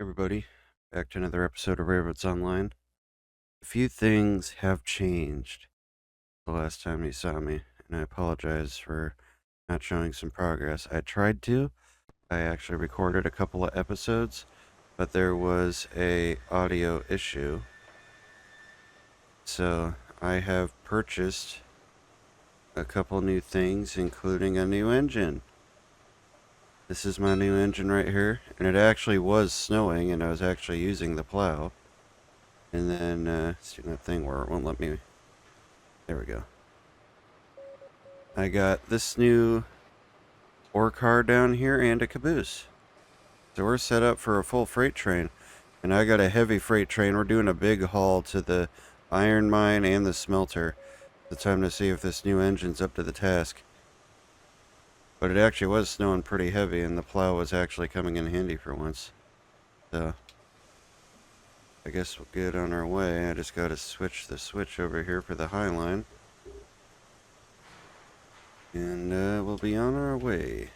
Everybody, back to another episode of Rarebits Online. A few things have changed the last time you saw me, and I apologize for not showing some progress. I tried to. I actually recorded a couple of episodes, but there was a audio issue. So I have purchased a couple new things, including a new engine. This is my new engine right here, and it actually was snowing, and I was actually using the plow. And then, it's doing that thing where it won't let me. There we go. I got this new ore car down here and a caboose. So we're set up for a full freight train. And I got a heavy freight train. We're doing a big haul to the iron mine and the smelter. It's time to see if this new engine's up to the task. But it actually was snowing pretty heavy, and the plow was actually coming in handy for once. So I guess we'll get on our way. I just gotta switch the switch over here for the high line. And we'll be on our way.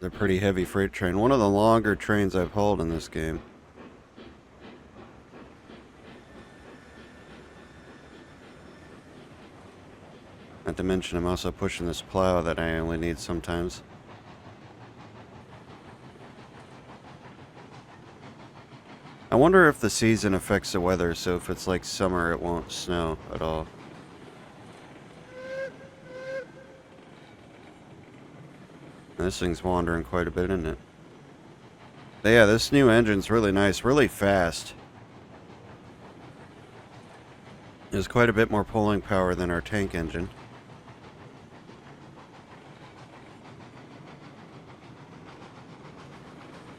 It's a pretty heavy freight train. One of the longer trains I've hauled in this game. Not to mention I'm also pushing this plow that I only need sometimes. I wonder if the season affects the weather, so if it's like summer, it won't snow at all. This thing's wandering quite a bit, isn't it? But yeah, this new engine's really nice, really fast. There's quite a bit more pulling power than our tank engine.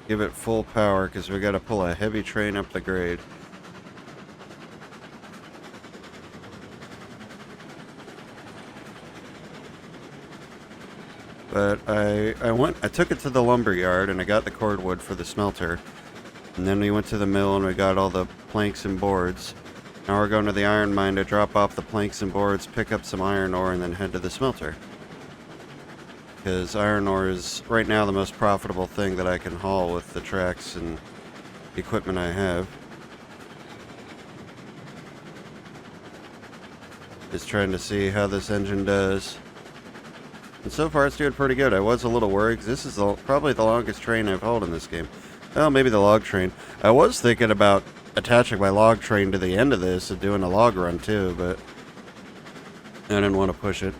Give it full power because we got to pull a heavy train up the grade. But I took it to the lumber yard and I got the cordwood for the smelter. And then we went to the mill and we got all the planks and boards. Now we're going to the iron mine to drop off the planks and boards, pick up some iron ore, and then head to the smelter. Because iron ore is right now the most profitable thing that I can haul with the tracks and equipment I have. Just trying to see how this engine does. And so far it's doing pretty good. I was a little worried because this is probably the longest train I've hauled in this game. Well, maybe the log train. I was thinking about attaching my log train to the end of this and doing a log run too, but I didn't want to push it.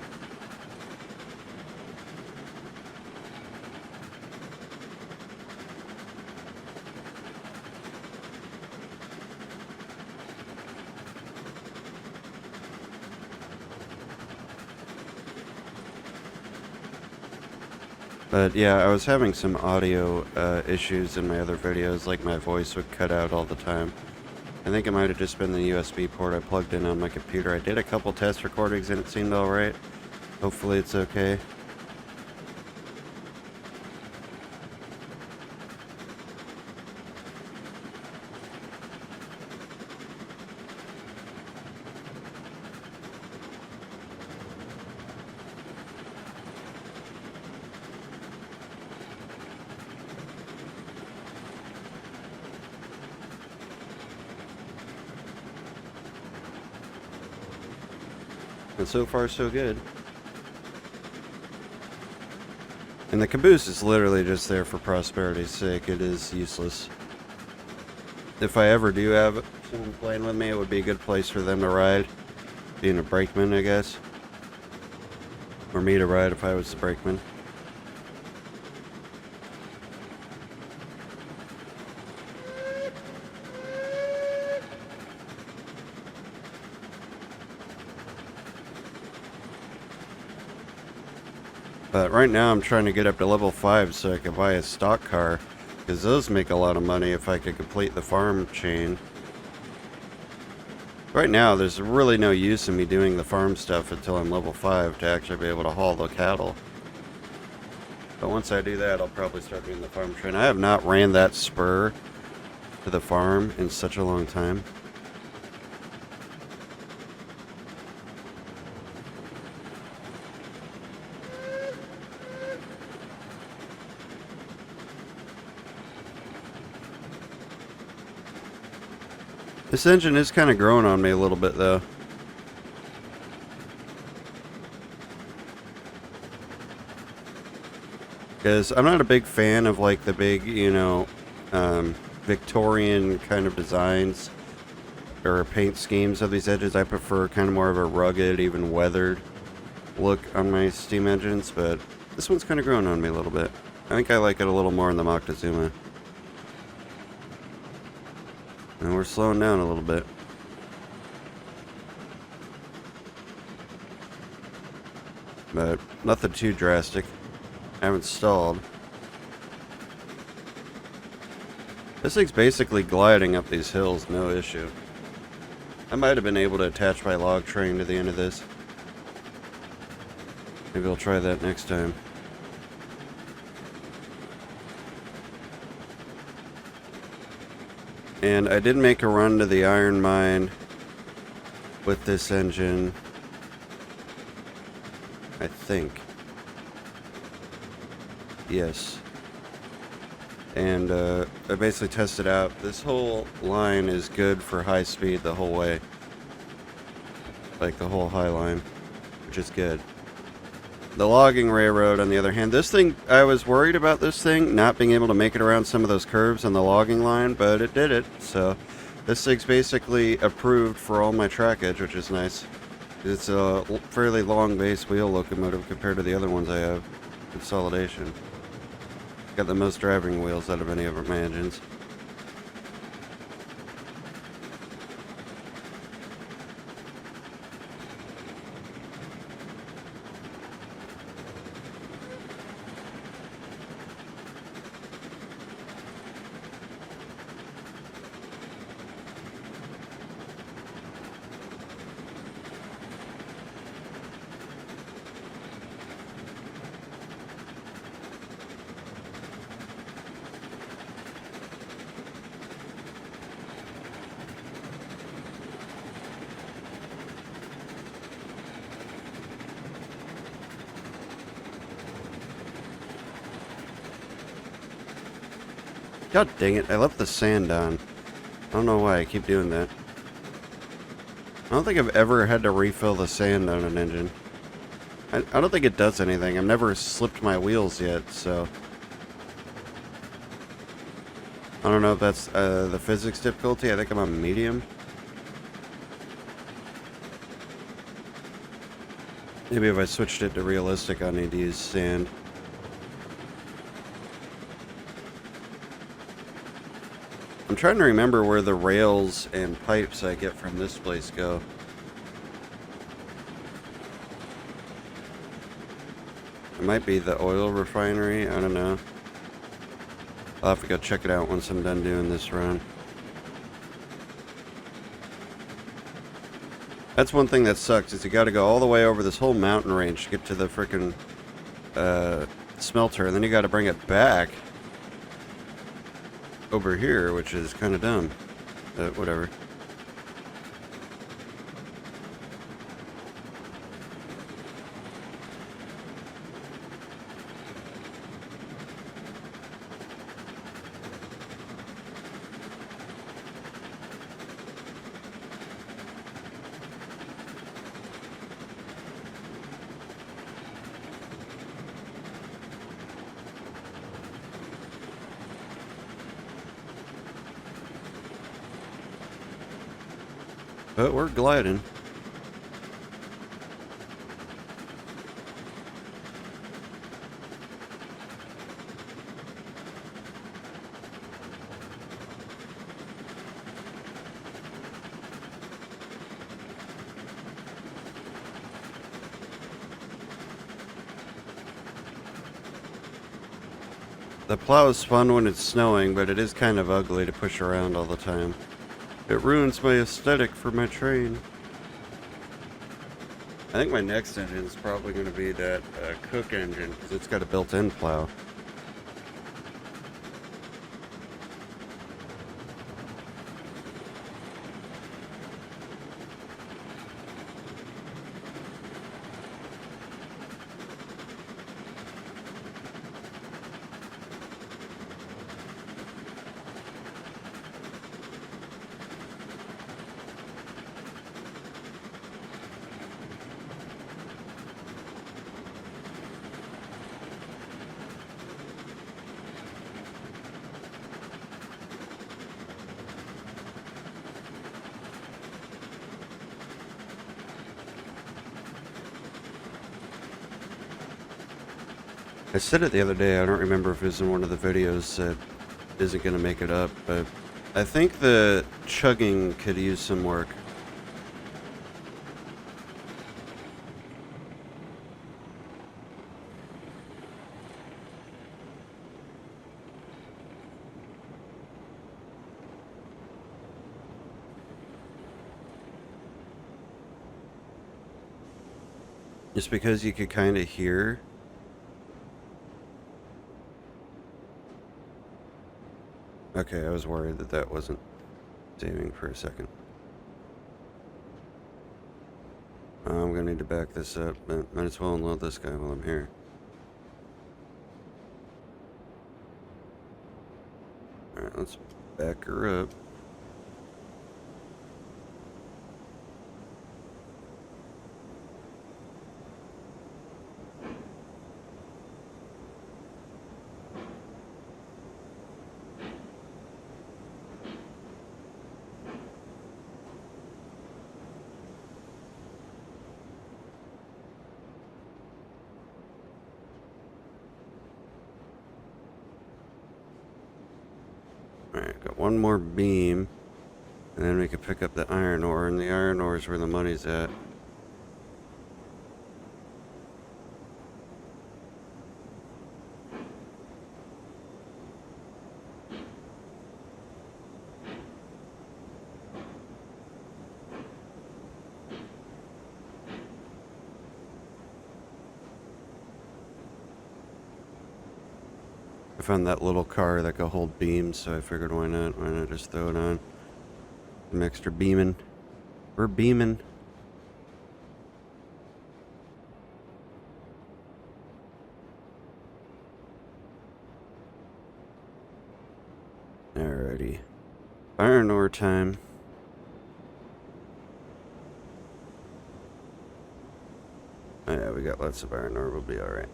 But yeah, I was having some audio issues in my other videos, like my voice would cut out all the time. I think it might have just been the USB port I plugged in on my computer. I did a couple test recordings and it seemed alright. Hopefully it's okay. And so far, so good. And the caboose is literally just there for prosperity's sake. It is useless. If I ever do have someone playing with me, it would be a good place for them to ride. Being a brakeman, I guess. Or me to ride if I was the brakeman. But right now I'm trying to get up to level 5 so I can buy a stock car, because those make a lot of money if I could complete the farm chain. Right now there's really no use in me doing the farm stuff until I'm level 5 to actually be able to haul the cattle. But once I do that, I'll probably start doing the farm train. I have not ran that spur to the farm in such a long time. This engine is kind of growing on me a little bit, though. Because I'm not a big fan of, like, the big, Victorian kind of designs or paint schemes of these edges. I prefer kind of more of a rugged, even weathered look on my steam engines, but this one's kind of growing on me a little bit. I think I like it a little more in the Moctezuma. And we're slowing down a little bit. But nothing too drastic. I haven't stalled. This thing's basically gliding up these hills, no issue. I might have been able to attach my log train to the end of this. Maybe I'll try that next time. And I did make a run to the iron mine with this engine, I think. Yes. And I basically tested out. This whole line is good for high speed the whole way. Like the whole high line, which is good. The logging railroad, on the other hand, this thing, I was worried about this thing not being able to make it around some of those curves on the logging line, but it did it. So this thing's basically approved for all my trackage, which is nice. It's a fairly long base wheel locomotive compared to the other ones I have. Consolidation. Got the most driving wheels out of any of my engines. God dang it, I left the sand on. I don't know why I keep doing that. I don't think I've ever had to refill the sand on an engine. I don't think it does anything. I've never slipped my wheels yet, so... I don't know if that's the physics difficulty. I think I'm on medium. Maybe if I switched it to realistic, I need to use sand. I'm trying to remember where the rails and pipes I get from this place go. It might be the oil refinery, I don't know. I'll have to go check it out once I'm done doing this run. That's one thing that sucks, is you gotta go all the way over this whole mountain range to get to the frickin' smelter, and then you gotta bring it back over here, which is kind of dumb. But whatever. But we're gliding. The plow is fun when it's snowing, but it is kind of ugly to push around all the time. It ruins my aesthetic for my train. I think my next engine is probably going to be that Cook engine, because it's got a built-in plow. I said it the other day, I don't remember if it was in one of the videos that isn't going to make it up, but I think the chugging could use some work. Just because you could kind of hear. Okay, I was worried that that wasn't saving for a second. I'm going to need to back this up, but might as well unload this guy while I'm here. Alright, let's back her up. Alright, got one more beam. And then we can pick up the iron ore, and the iron ore is where the money's at. I found that little car that could hold beams, so I figured why not? Why not just throw it on? Some extra beaming. We're beaming. Alrighty. Iron ore time. Oh yeah, we got lots of iron ore. We'll be alright.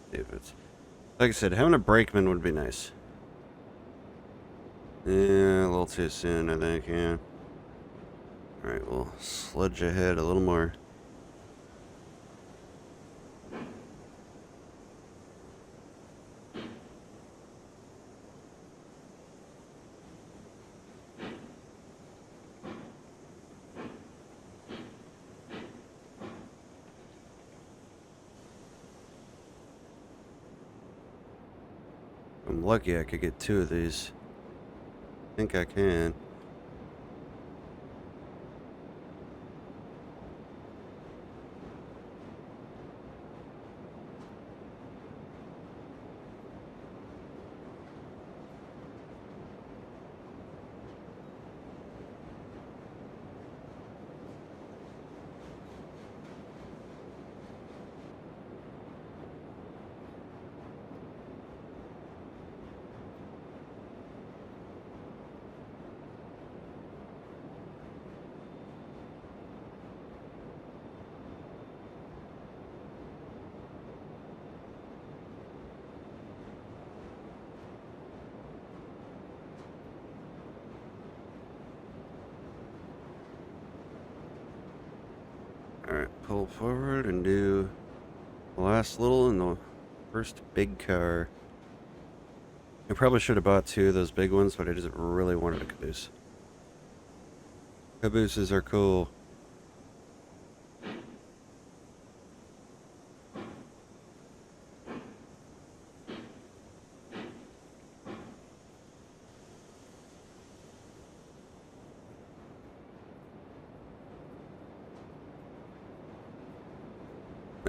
If it's, like I said, having a brakeman would be nice. Yeah, a little too soon, I think, yeah. Alright, we'll sludge ahead a little more. I'm lucky I could get 2 of these. I think I can. Alright, pull forward and do the last little in the first big car. I probably should have bought 2 of those big ones, but I just really wanted a caboose. Cabooses are cool.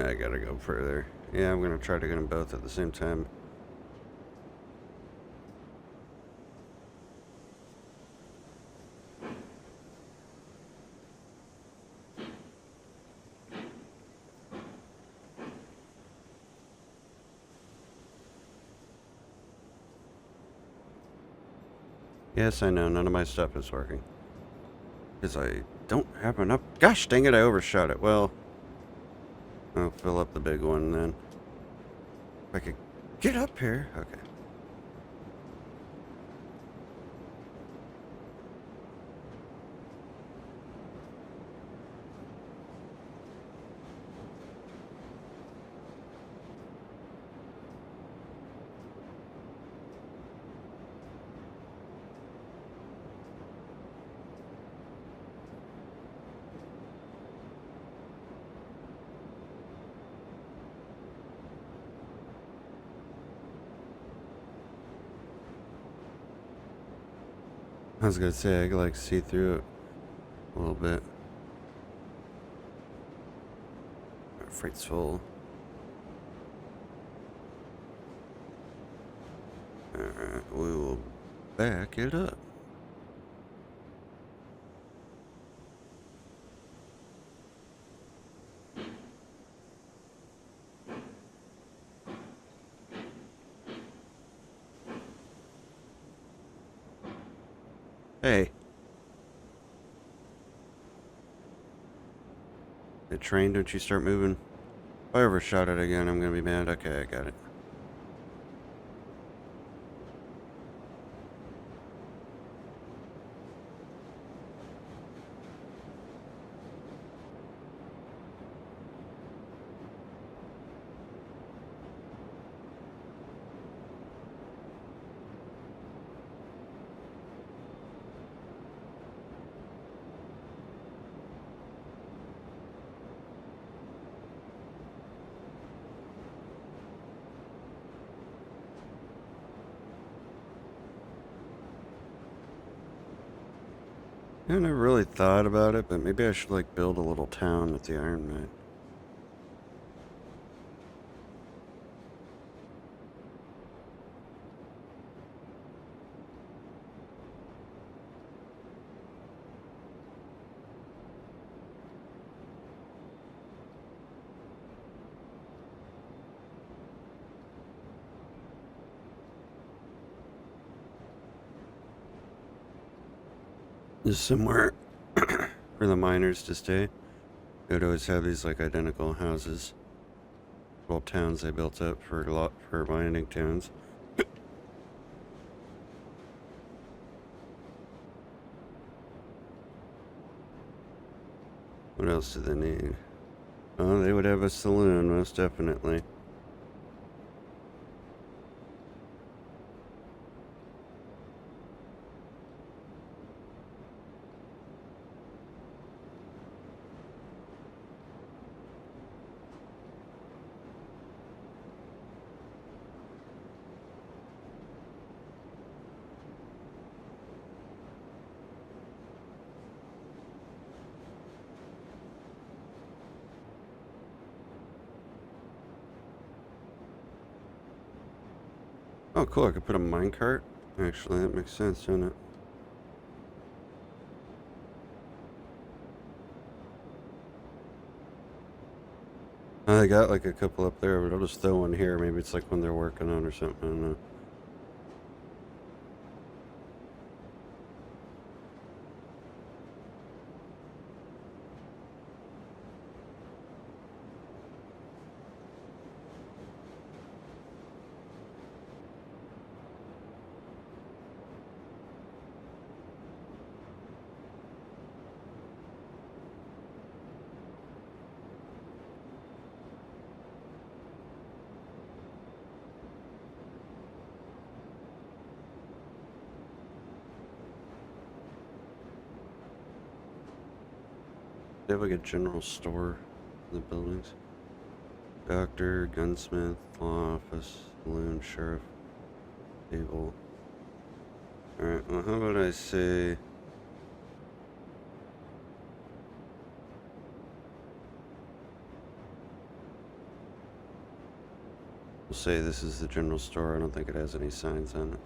I gotta go further. Yeah, I'm gonna try to get them both at the same time. Yes, I know, none of my stuff is working. Because I don't have enough. Gosh dang it, I overshot it. Well, I'll fill up the big one then. If I could get up here. Okay. I was gonna say, I could like see through it a little bit. Our freight's full. Alright, we will back it up. Hey. The train, don't you start moving. If I overshot it again, I'm gonna be mad. Okay, I got it. I never really thought about it, but maybe I should like build a little town with the Iron Man. Just somewhere for the miners to stay. They'd always have these like identical houses, little towns they built up for mining towns. What else do they need? Oh, they would have a saloon, most definitely. Oh, cool, I could put a minecart. Actually, that makes sense, doesn't it? I got like a couple up there, but I'll just throw one here. Maybe it's like when they're working on or something. I don't know. They have like a general store in the buildings. Doctor, gunsmith, law office, saloon, sheriff, table. Alright, well, how about I say. We'll say this is the general store. I don't think it has any signs on it.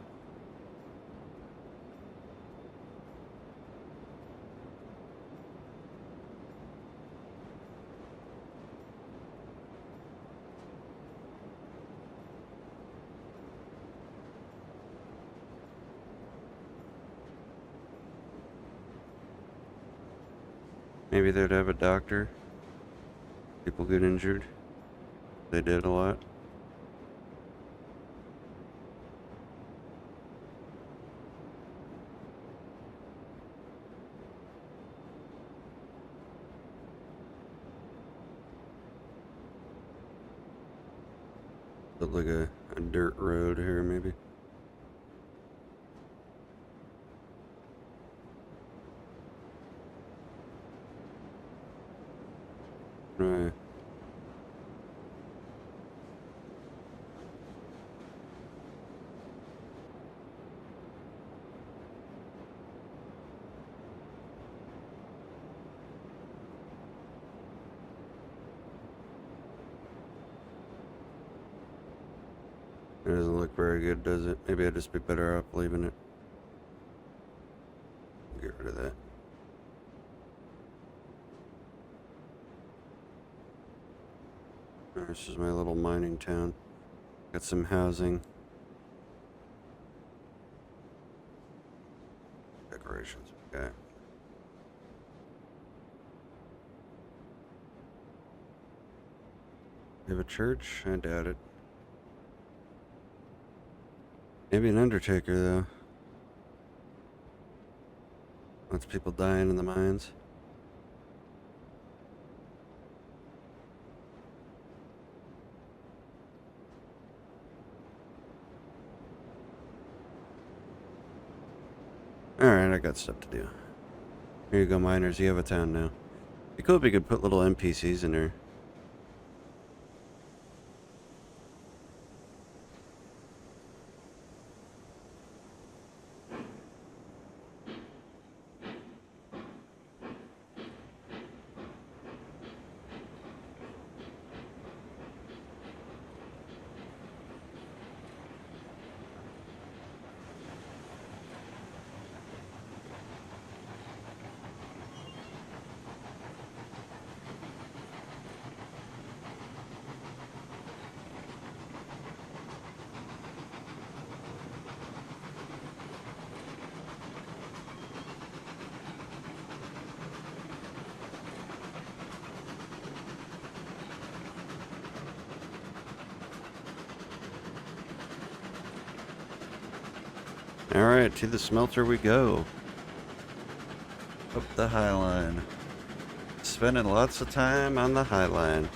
Maybe they'd have a doctor. People get injured. They did a lot. Look like a dirt road here, maybe. Right. It doesn't look very good, does it? Maybe I'd just be better off leaving it. Get rid of that. This is my little mining town. Got some housing. Decorations. Okay. We have a church? I doubt it. Maybe an undertaker, though. Lots of people dying in the mines. Alright, I got stuff to do. Here you go, miners. You have a town now. It'd be cool if you could put little NPCs in there. Alright, to the smelter we go. Up the High Line. Spending lots of time on the High Line.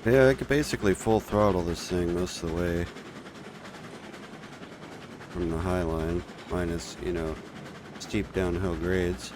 Yeah, I could basically full throttle this thing most of the way from the High Line, minus, you know, steep downhill grades.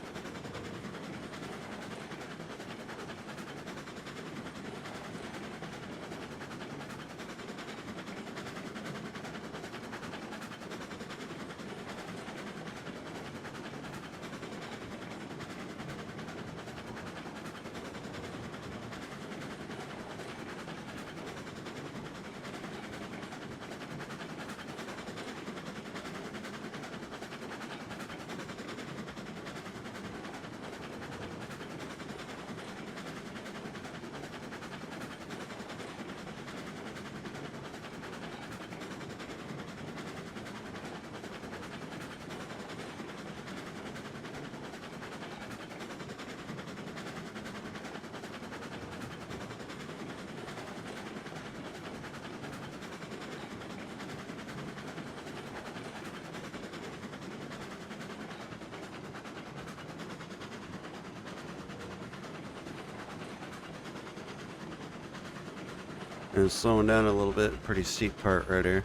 And it's slowing down a little bit. Pretty steep part right here.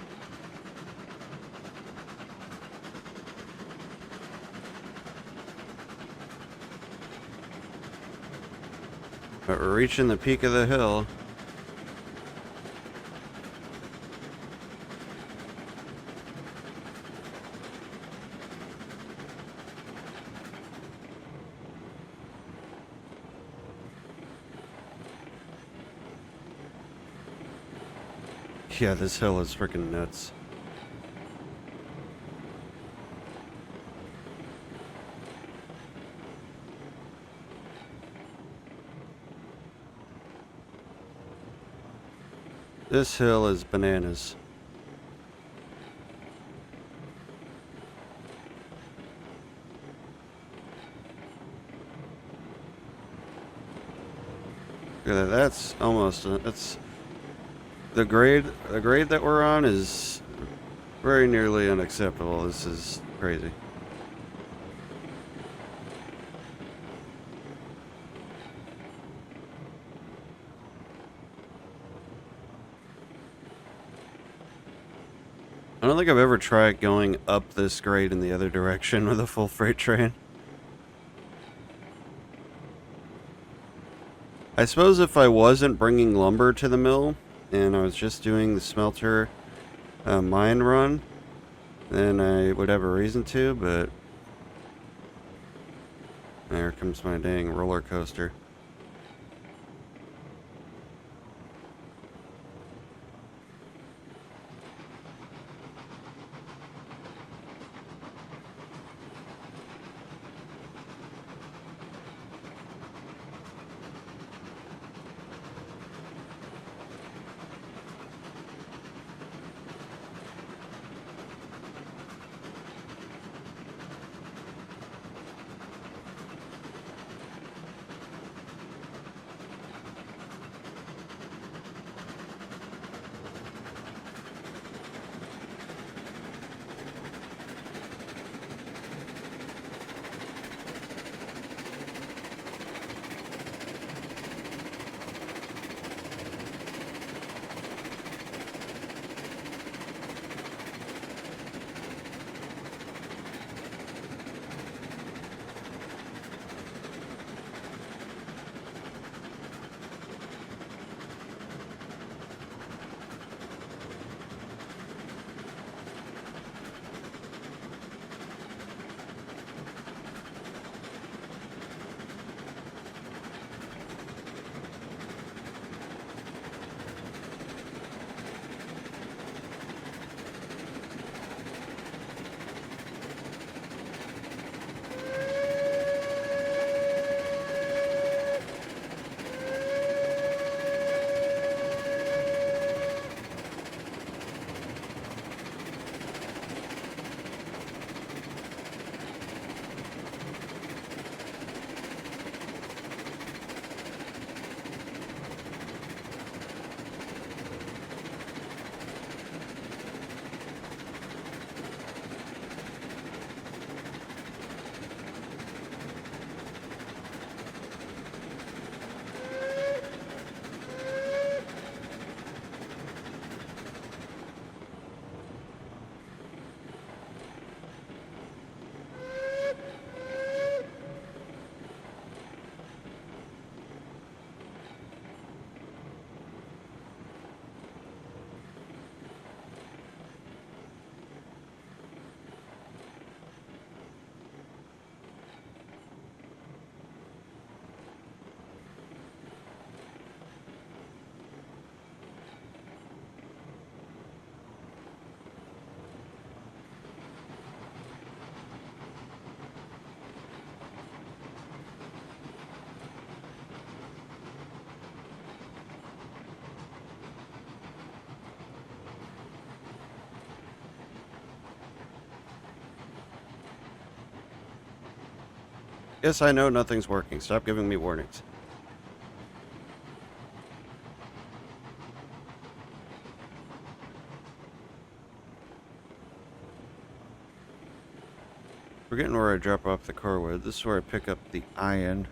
But we're reaching the peak of the hill. Yeah, this hill is freaking nuts. This hill is bananas. Look at that. That's almost that's the grade that we're on is very nearly unacceptable. This is crazy. I don't think I've ever tried going up this grade in the other direction with a full freight train. I suppose if I wasn't bringing lumber to the mill and I was just doing the smelter mine run, then I would have a reason to, but there comes my dang roller coaster. Yes, I know nothing's working. Stop giving me warnings. We're getting where I drop off the core wood. This is where I pick up the iron.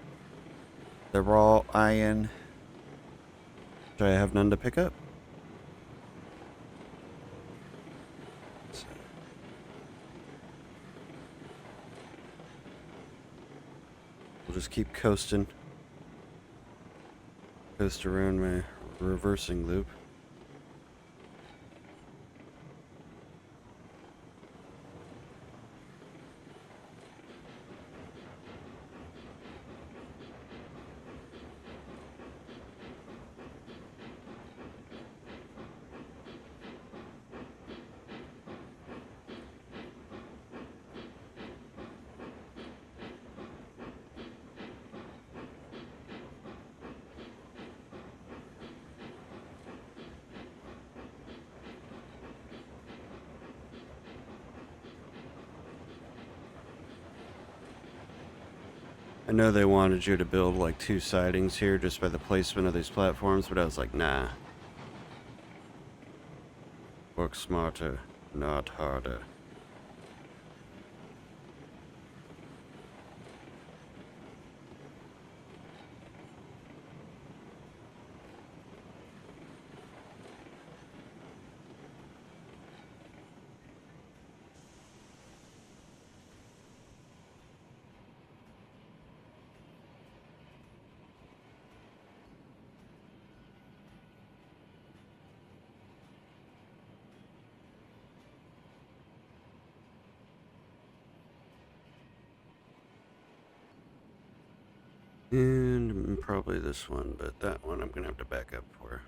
The raw iron. Which I have none to pick up. just keep coasting. Coast around my reversing loop. I know they wanted you to build like 2 sidings here just by the placement of these platforms, but I was like, nah. Work smarter, not harder. And probably this one, but that one I'm gonna have to back up for.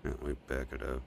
Yeah, we back it up.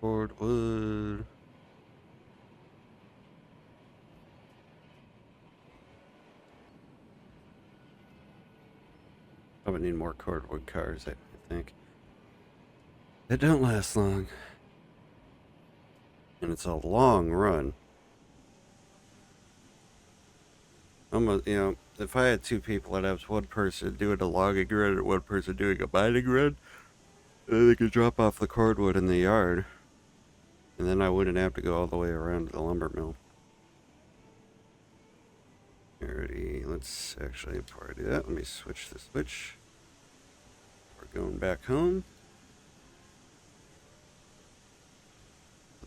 Cordwood. Probably need more cordwood cars, I think. They don't last long. And it's a long run. Almost, you know, if I had 2 people, I'd have one person doing a logging run and one person doing a mining run. And then they could drop off the cordwood in the yard. And then I wouldn't have to go all the way around to the lumber mill. Alrighty, let's actually, before I do that, let me switch the switch. We're going back home.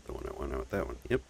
The one I want out, that one. Yep.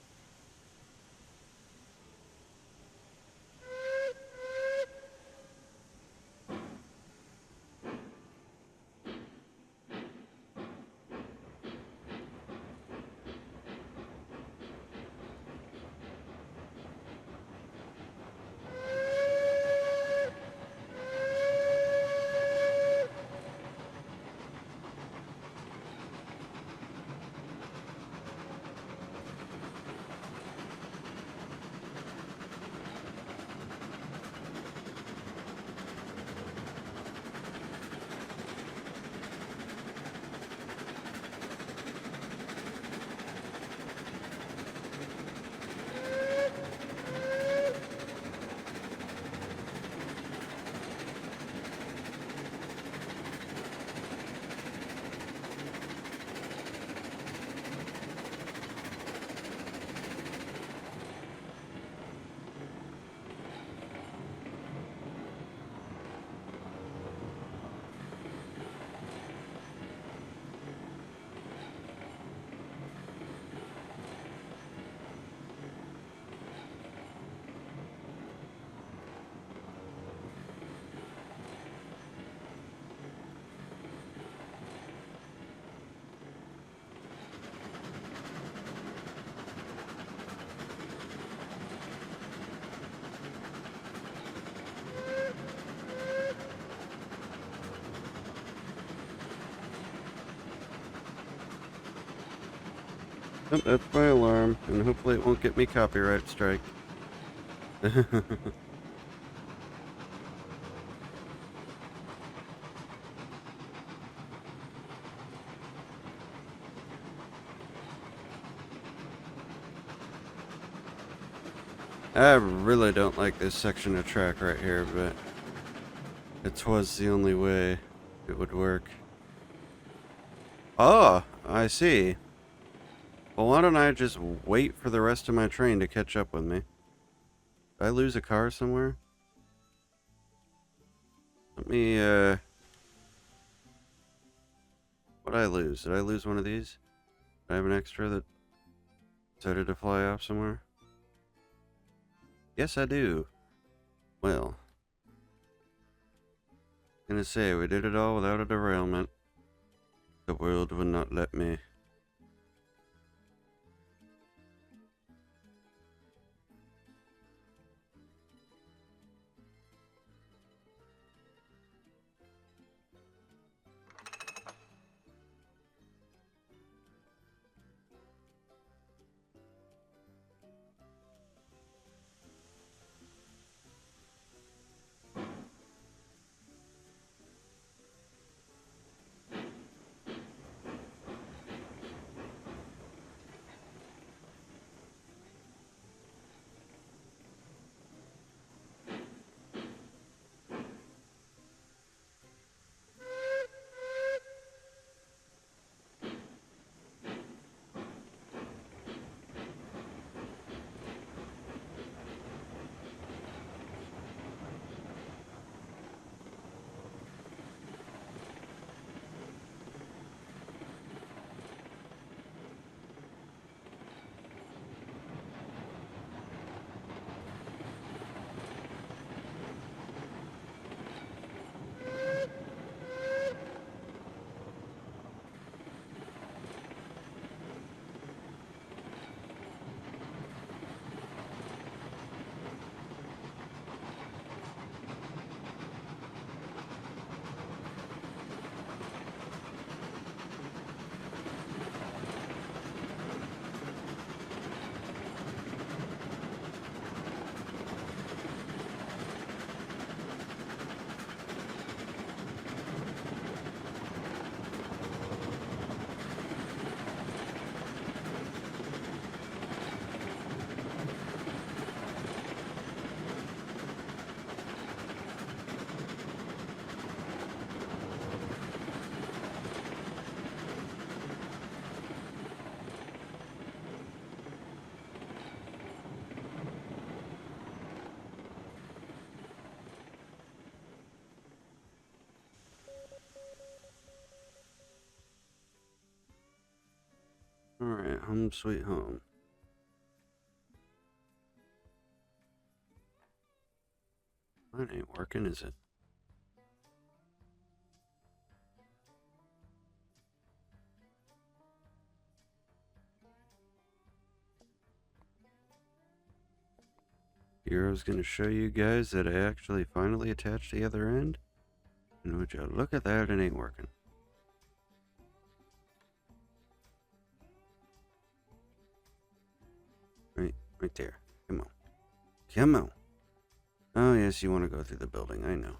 Oh, that's my alarm, and hopefully it won't get me copyright strike. I really don't like this section of track right here, but it was the only way it would work. Oh, I see. Well, why don't I just wait for the rest of my train to catch up with me? Did I lose a car somewhere? Let me, what did I lose? Did I lose one of these? Did I have an extra that decided to fly off somewhere? Yes, I do. Well, gonna say, we did it all without a derailment. The world would not let me. Alright, home sweet home. That ain't working, is it? Here I was gonna show you guys that I actually finally attached the other end. And would you look at that, it ain't working. Right there. Come on. Come on. Oh, yes, you want to go through the building, I know.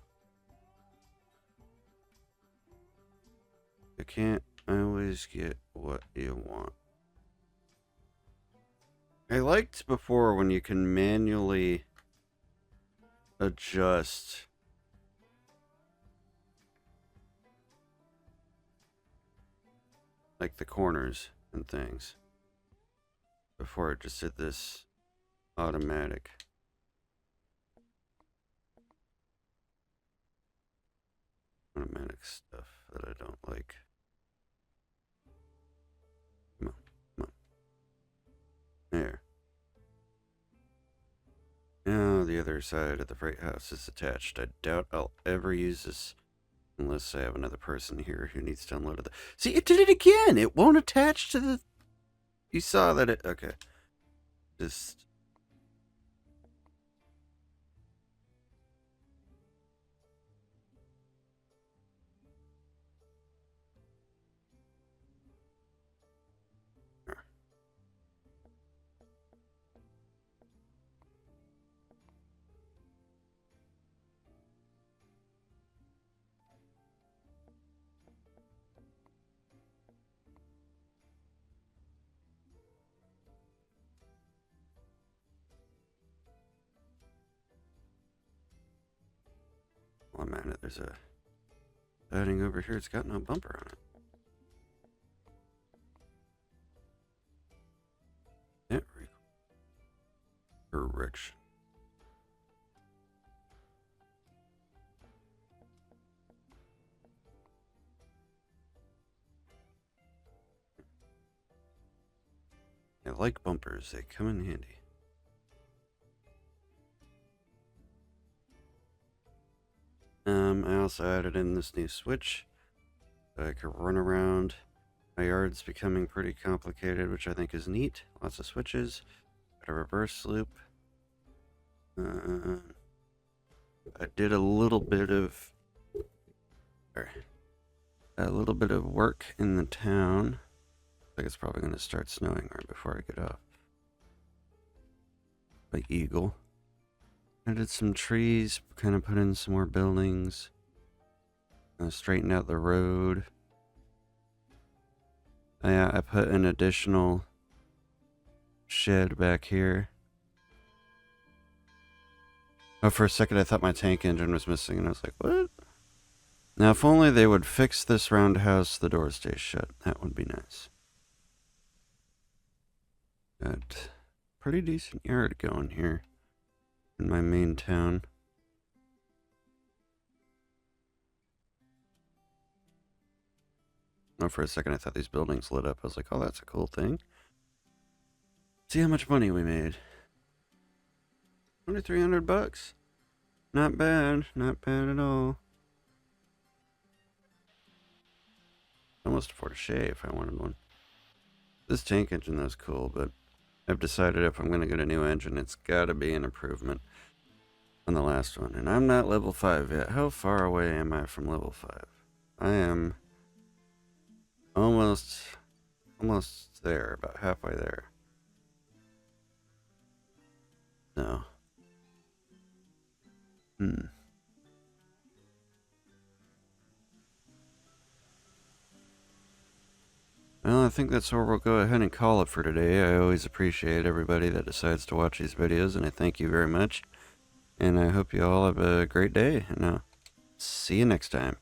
You can't always get what you want. I liked before when you can manually adjust like the corners and things. Before it just did this automatic. Automatic stuff that I don't like. Come on, come on. There. Now the other side of the freight house is attached. I doubt I'll ever use this unless I have another person here who needs to unload it. See, it did it again! It won't attach to the... You saw that it... Okay. Just... mind it. There's a siding over here. It's got no bumper on it. Correction. I like bumpers. They come in handy. I also added in this new switch so I could run around. My yard's becoming pretty complicated, which I think is neat. Lots of switches. Got a reverse loop. I did a little bit of work in the town. I think it's probably going to start snowing right before I get off. By Eagle. I did some trees, kind of put in some more buildings. Straightened out the road. I put an additional shed back here. Oh, for a second I thought my tank engine was missing, and I was like, what? Now, if only they would fix this roundhouse, the door stays shut. That would be nice. Got pretty decent yard going here in my main town. Oh, for a second I thought these buildings lit up. I was like, oh, that's a cool thing. See how much money we made. Only $300. Not bad. Not bad at all. I almost afford a Shay if I wanted one. This tank engine though is cool, but I've decided if I'm going to get a new engine, it's got to be an improvement on the last one. And I'm not level 5 yet. How far away am I from level 5? I am almost there, about halfway there. No. Well, I think that's where we'll go ahead and call it for today. I always appreciate everybody that decides to watch these videos, and I thank you very much. And I hope you all have a great day, and I'll see you next time.